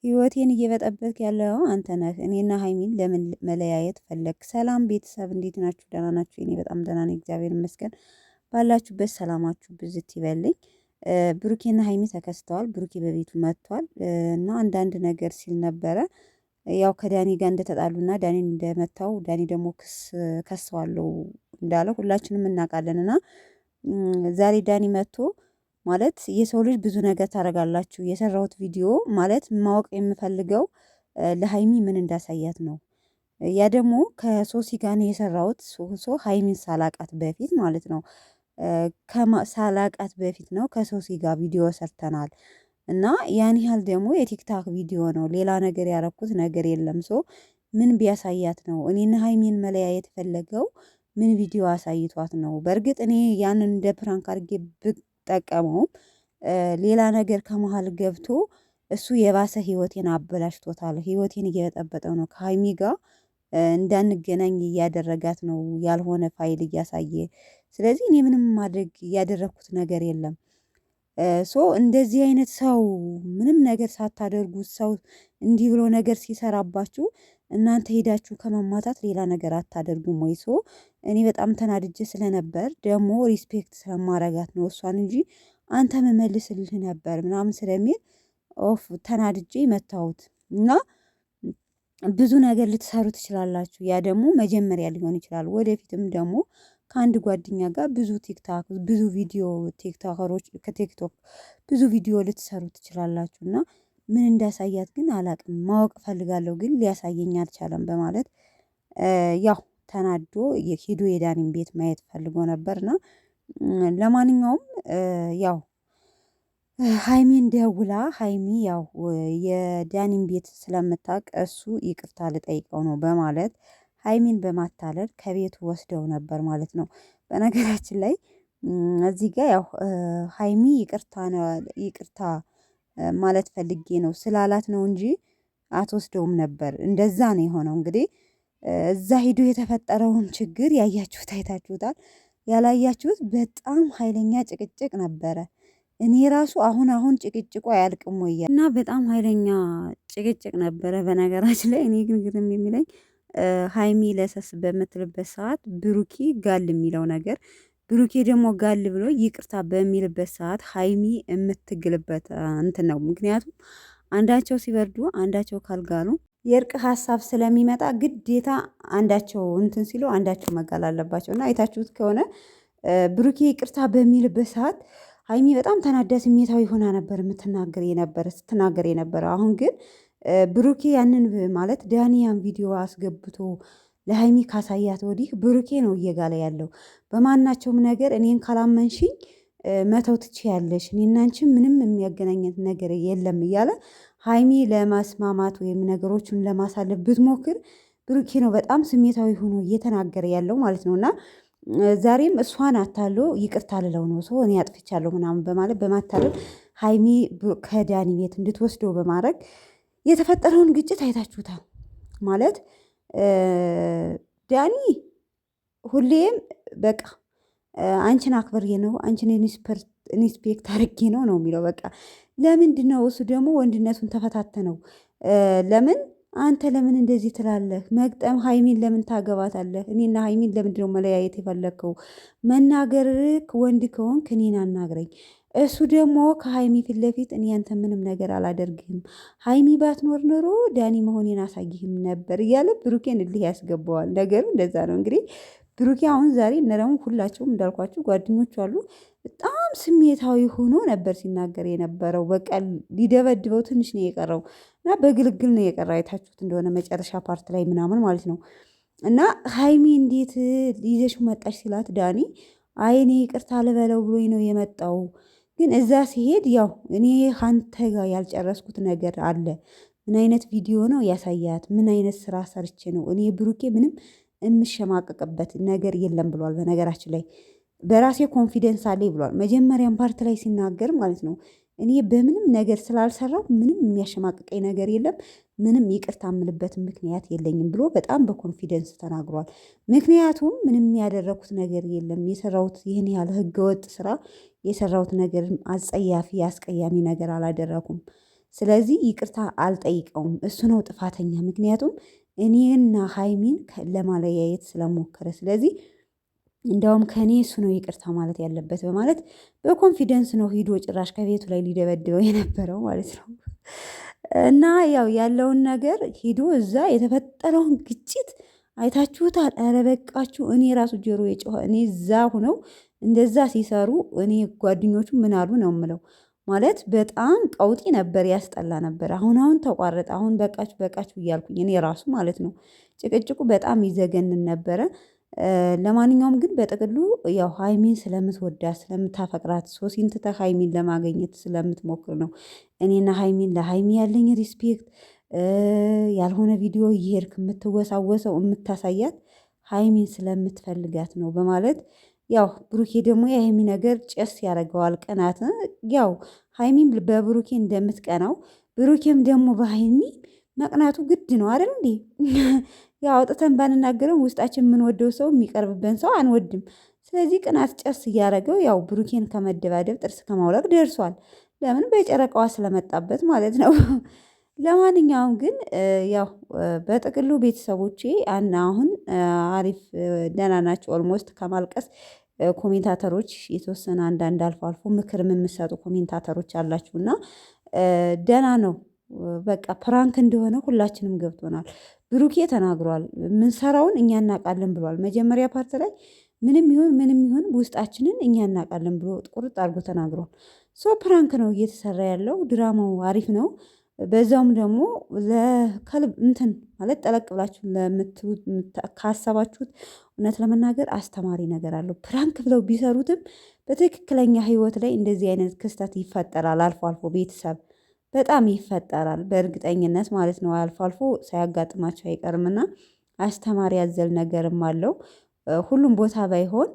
ህይወቴን እየበጠበጥክ ያለው አንተ ነህ። እኔና ሀይሚን ለምን መለያየት ፈለግ? ሰላም ቤተሰብ እንዴት ናችሁ? ደህና ናችሁ? እኔ በጣም ደህና ነኝ፣ እግዚአብሔር ይመስገን። ባላችሁበት ሰላማችሁ ብዝት ይበልኝ። ብሩኬና ሀይሚ ተከስተዋል። ብሩኬ በቤቱ መጥቷል እና አንዳንድ ነገር ሲል ነበረ። ያው ከዳኒ ጋር እንደተጣሉና ዳኒን እንደመታው ዳኒ ደግሞ ከሰዋለው እንዳለ ሁላችንም እናውቃለን። እና ዛሬ ዳኒ መጥቶ ማለት የሰው ልጅ ብዙ ነገር ታደርጋላችሁ። የሰራሁት ቪዲዮ ማለት ማወቅ የምፈልገው ለሀይሚ ምን እንዳሳያት ነው። ያ ደግሞ ከሶሲ ጋር ነው የሰራሁት። ሀይሚን ሳላቃት በፊት ማለት ነው። ሳላቃት በፊት ነው ከሶሲ ጋር ቪዲዮ ሰርተናል። እና ያን ያህል ደግሞ የቲክታክ ቪዲዮ ነው። ሌላ ነገር ያረኩት ነገር የለም። ምን ቢያሳያት ነው እኔና ሀይሚን መለያየት የፈለገው? ምን ቪዲዮ አሳይቷት ነው? በእርግጥ እኔ ያንን እንደ ፕራንክ አድርጌ ብጠቀመውም ሌላ ነገር ከመሀል ገብቶ እሱ የባሰ ህይወቴን አበላሽቶታል። ህይወቴን እየበጠበጠው ነው። ከሀይሚ ጋር እንዳንገናኝ እያደረጋት ነው፣ ያልሆነ ፋይል እያሳየ። ስለዚህ እኔ ምንም ማድረግ ያደረግኩት ነገር የለም። እንደዚህ አይነት ሰው ምንም ነገር ሳታደርጉት ሰው እንዲህ ብሎ ነገር ሲሰራባችሁ እናንተ ሄዳችሁ ከመማታት ሌላ ነገር አታደርጉም ወይ? እኔ በጣም ተናድጄ ስለነበር ደግሞ ሪስፔክት ስለማረጋት ነው እሷን እንጂ አንተ መመልስልህ ነበር ምናምን ስለሚል ኦፍ ተናድጄ መታሁት። እና ብዙ ነገር ልትሰሩ ትችላላችሁ። ያ ደግሞ መጀመሪያ ሊሆን ይችላል። ወደፊትም ደግሞ ከአንድ ጓደኛ ጋር ብዙ ቪዲዮ ቲክቶከሮች ከቲክቶክ ብዙ ቪዲዮ ልትሰሩ ትችላላችሁ። እና ምን እንዳሳያት ግን አላቅም። ማወቅ ፈልጋለሁ ግን ሊያሳየኝ አልቻለም በማለት ያው ተናዶ ሄዶ የዳኒን ቤት ማየት ፈልጎ ነበርና ለማንኛውም ያው ሀይሚን ደውላ ሀይሚ ያው የዳኒን ቤት ስለምታውቅ እሱ ይቅርታ ልጠይቀው ነው በማለት ሀይሚን በማታለል ከቤቱ ወስደው ነበር ማለት ነው። በነገራችን ላይ እዚህ ጋር ያው ሀይሚ ይቅርታ ማለት ፈልጌ ነው ስላላት ነው እንጂ አትወስደውም ነበር። እንደዛ ነው የሆነው። እንግዲህ እዛ ሄዶ የተፈጠረውን ችግር ያያችሁት አይታችሁታል። ያላያችሁት በጣም ኃይለኛ ጭቅጭቅ ነበረ። እኔ ራሱ አሁን ጭቅጭቁ አያልቅም ወይ እና በጣም ኃይለኛ ጭቅጭቅ ነበረ። በነገራችን ላይ እኔ ግን ግርም የሚለኝ ሀይሚ ለሰስ በምትልበት ሰዓት ብሩኬ ጋል የሚለው ነገር፣ ብሩኬ ደግሞ ጋል ብሎ ይቅርታ በሚልበት ሰዓት ሀይሚ የምትግልበት እንትን ነው። ምክንያቱም አንዳቸው ሲበርዱ አንዳቸው ካልጋሉ የእርቅ ሀሳብ ስለሚመጣ ግዴታ አንዳቸው እንትን ሲሉ አንዳቸው መጋል አለባቸው። እና አይታችሁት ከሆነ ብሩኬ ይቅርታ በሚልበት ሰዓት ሀይሚ በጣም ተናዳ ስሜታዊ ሆና ነበር ስትናገር የነበረ። አሁን ግን ብሩኬ ያንን ማለት ዳኒያን ቪዲዮ አስገብቶ ለሀይሚ ካሳያት ወዲህ ብሩኬ ነው እየጋለ ያለው። በማናቸውም ነገር እኔን ካላመንሽኝ መተው ትችያለሽ፣ እኔና አንቺ ምንም የሚያገናኘት ነገር የለም እያለ ሀይሚ ለማስማማት ወይም ነገሮችን ለማሳለፍ ብትሞክር ብሩኬ ነው በጣም ስሜታዊ ሆኖ እየተናገረ ያለው ማለት ነው። እና ዛሬም እሷን አታሎ ይቅርታ ልለው ነው እኔ አጥፍቻለሁ ምናምን በማለት በማታለል ሀይሚ ከዳኒ ቤት እንድትወስደው በማድረግ የተፈጠረውን ግጭት አይታችሁታል። ማለት ዳኒ ሁሌም በቃ አንቺን አክብሬ ነው አንቺን ኢንስፔክት አድርጌ ነው የሚለው። በቃ ለምንድነው እሱ ደግሞ ወንድነቱን ተፈታተነው? ለምን አንተ ለምን እንደዚህ ትላለህ? መግጠም ሀይሚን ለምን ታገባታለህ? እኔና ሀይሚን ለምንድነው መለያየት የፈለግከው? መናገርክ ወንድ ከሆንክ እኔን አናግረኝ። እሱ ደግሞ ከሀይሚ ፊት ለፊት እኔ አንተ ምንም ነገር አላደርግህም፣ ሀይሚ ባትኖር ኖሮ ዳኒ መሆኔን አሳይህም ነበር እያለ ብሩኬን እልህ ያስገባዋል። ነገሩ እንደዛ ነው እንግዲህ ብሩኬ አሁን ዛሬ እነ ደግሞ ሁላቸውም እንዳልኳቸው ጓደኞቹ አሉ። በጣም ስሜታዊ ሆኖ ነበር ሲናገር የነበረው። በቃ ሊደበድበው ትንሽ ነው የቀረው እና በግልግል ነው የቀረው። አይታችሁት እንደሆነ መጨረሻ ፓርት ላይ ምናምን ማለት ነው። እና ሀይሚ እንዴት ይዘሽ መጣሽ ሲላት ዳኒ አይ እኔ ይቅርታ ልበለው ብሎኝ ነው የመጣው፣ ግን እዛ ሲሄድ ያው እኔ ካንተ ጋር ያልጨረስኩት ነገር አለ። ምን አይነት ቪዲዮ ነው ያሳያት? ምን አይነት ስራ ሰርቼ ነው እኔ ብሩኬ ምንም የምሸማቀቅበት ነገር የለም ብሏል። በነገራችን ላይ በራሴ ኮንፊደንስ አለኝ ብሏል። መጀመሪያም ፓርት ላይ ሲናገር ማለት ነው እኔ በምንም ነገር ስላልሰራው ምንም የሚያሸማቅቀኝ ነገር የለም፣ ምንም ይቅርታ የምልበት ምክንያት የለኝም ብሎ በጣም በኮንፊደንስ ተናግሯል። ምክንያቱም ምንም ያደረኩት ነገር የለም፣ የሰራሁት ይህን ያህል ህገወጥ ስራ የሰራሁት ነገር አጸያፊ አስቀያሚ ነገር አላደረኩም። ስለዚህ ይቅርታ አልጠይቀውም፣ እሱ ነው ጥፋተኛ። ምክንያቱም እኔና ሀይሚን ለማለያየት ስለሞከረ፣ ስለዚህ እንደውም ከኔ እሱ ነው ይቅርታ ማለት ያለበት በማለት በኮንፊደንስ ነው ሂዶ ጭራሽ ከቤቱ ላይ ሊደበድበው የነበረው ማለት ነው። እና ያው ያለውን ነገር ሂዶ እዛ የተፈጠረውን ግጭት አይታችሁታል። ኧረ በቃችሁ። እኔ ራሱ ጆሮ የጮኸ እኔ እዛ ሁነው እንደዛ ሲሰሩ እኔ ጓደኞቹ ምን አሉ ነው የምለው። ማለት በጣም ቀውጢ ነበር፣ ያስጠላ ነበር። አሁን ተቋረጠ። አሁን በቃችሁ በቃችሁ እያልኩኝ እኔ ራሱ ማለት ነው። ጭቅጭቁ በጣም ይዘገንን ነበረ። ለማንኛውም ግን በጥቅሉ ያው ሀይሚን ስለምትወዳት ስለምታፈቅራት ሶሲን ትተህ ሀይሚን ለማግኘት ስለምትሞክር ነው። እኔና ሀይሚን ለሀይሚ ያለኝ ሪስፔክት ያልሆነ ቪዲዮ እየሄድክ የምትወሳወሰው የምታሳያት ሀይሚን ስለምትፈልጋት ነው በማለት ያው ብሩኬ ደግሞ የሀይሚ ነገር ጨስ ያደርገዋል ቅናት። ያው ሀይሚን በብሩኬ እንደምትቀናው ብሩኬም ደግሞ በሀይሚ መቅናቱ ግድ ነው አይደል እንዴ? ያው አውጥተን ባንናገረው ውስጣችን የምንወደው ሰው የሚቀርብበን ሰው አንወድም። ስለዚህ ቅናት ጨስ እያደረገው ያው ብሩኬን ከመደባደብ ጥርስ ከማውለቅ ደርሷል። ለምን? በጨረቃዋ ስለመጣበት ማለት ነው። ለማንኛውም ግን ያው በጥቅሉ ቤተሰቦቼ አሁን አሪፍ ደህና ናቸው። ኦልሞስት ከማልቀስ ኮሜንታተሮች የተወሰነ አንዳንድ አልፎ አልፎ ምክርም የምሰጡ ኮሜንታተሮች አላችሁ እና ደህና ነው። በቃ ፕራንክ እንደሆነ ሁላችንም ገብቶናል። ብሩኬ ተናግሯል። ምንሰራውን እኛ እናውቃለን ብሏል። መጀመሪያ ፓርት ላይ ምንም ይሁን ውስጣችንን እኛ እናውቃለን ብሎ ቁርጥ አድርጎ ተናግሯል። ሶ ፕራንክ ነው እየተሰራ ያለው፣ ድራማው አሪፍ ነው። በዛውም ደግሞ ለከልብ እንትን ማለት ጠለቅ ብላችሁ ካሰባችሁት እውነት ለመናገር አስተማሪ ነገር አለው። ፕራንክ ብለው ቢሰሩትም በትክክለኛ ህይወት ላይ እንደዚህ አይነት ክስተት ይፈጠራል። አልፎ አልፎ ቤተሰብ በጣም ይፈጠራል በእርግጠኝነት ማለት ነው። አልፎ አልፎ ሳያጋጥማቸው አይቀርምና አስተማሪ ያዘል ነገርም አለው። ሁሉም ቦታ ባይሆን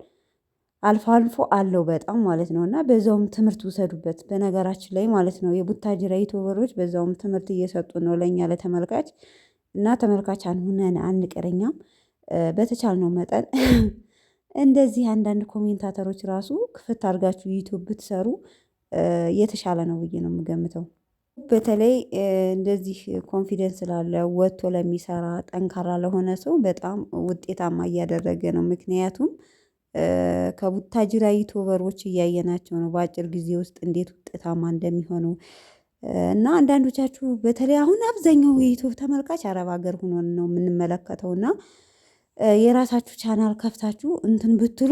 አልፎ አልፎ አለው በጣም ማለት ነው። እና በዛውም ትምህርት ውሰዱበት በነገራችን ላይ ማለት ነው። የቡታጅራ ዩቱበሮች በዛውም ትምህርት እየሰጡ ነው ለእኛ ለተመልካች እና ተመልካች አንሁነን አንቀረኛም። በተቻልነው መጠን እንደዚህ አንዳንድ ኮሜንታተሮች ራሱ ክፍት አድርጋችሁ ዩቱብ ብትሰሩ የተሻለ ነው ብዬ ነው የምገምተው። በተለይ እንደዚህ ኮንፊደንስ ላለ ወጥቶ ለሚሰራ ጠንካራ ለሆነ ሰው በጣም ውጤታማ እያደረገ ነው። ምክንያቱም ከቡታጅራ ዩቱበሮች እያየናቸው ነው በአጭር ጊዜ ውስጥ እንዴት ውጤታማ እንደሚሆኑ እና አንዳንዶቻችሁ በተለይ አሁን አብዛኛው የዩቱብ ተመልካች አረብ ሀገር ሆኖ ነው የምንመለከተው እና የራሳችሁ ቻናል ከፍታችሁ እንትን ብትሉ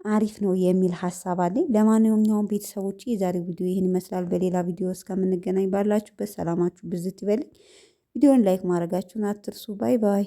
አሪፍ ነው የሚል ሀሳብ አለኝ። ለማንኛውም ቤተሰቦች የዛሬው ቪዲዮ ይህን ይመስላል። በሌላ ቪዲዮ እስከምንገናኝ ባላችሁበት ሰላማችሁ ብዝት ይበልኝ። ቪዲዮን ላይክ ማድረጋችሁን አትርሱ። ባይ ባይ።